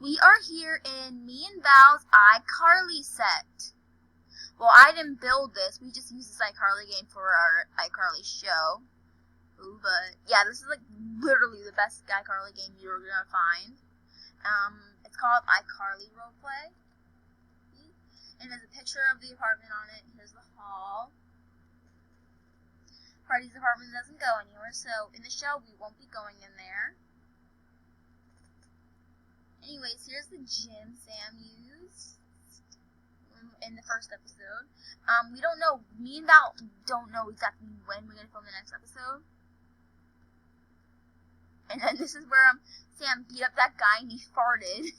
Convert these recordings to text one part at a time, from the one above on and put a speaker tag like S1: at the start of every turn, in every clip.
S1: We are here in me and Val's iCarly set. Well, I didn't build this. We just used this iCarly game for our iCarly show. Ooh, but yeah, this is like literally the best iCarly game you're gonna find. It's called iCarly Roleplay. And there's a picture of the apartment on it. Here's the hall. Party's apartment doesn't go anywhere, so in the show we won't be going in there. Anyways, here's the gym Sam used in the first episode. We don't know, me and Val don't know exactly when we're going to film the next episode. And then this is where Sam beat up that guy and he farted.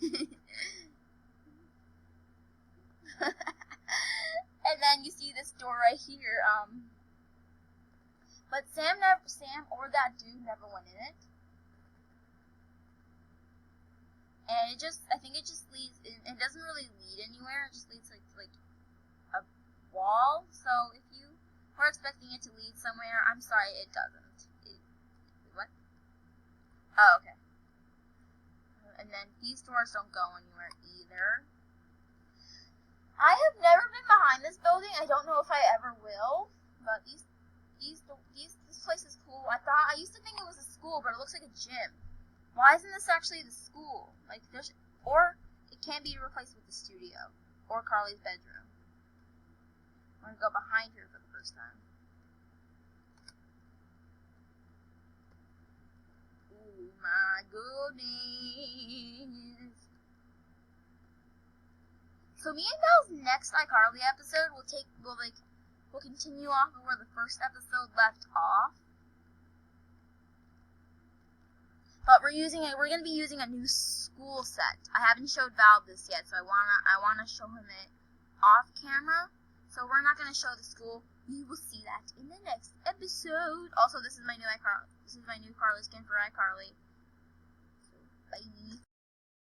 S1: And then you see this door right here. But Sam or that dude never went in it. And I think it just leads, it doesn't really lead anywhere, it just leads to like a wall, so if you were expecting it to lead somewhere, I'm sorry, it doesn't. What? Oh, okay. And then these doors don't go anywhere either. I have never been behind this building, I don't know if I ever will, but this place is cool. I used to think it was a school, but it looks like a gym. Why isn't this actually the school? Or it can't be replaced with the studio or Carly's bedroom. I'm gonna go behind her for the first time. Oh my goodness! So me and Val's next iCarly episode will continue off of where the first episode left off. But we're going to be using a new school set. I haven't showed Val this yet, so I wanna show him it off camera. So we're not gonna show the school. You will see that in the next episode. Also, this is my new Carly skin for iCarly. So, bye.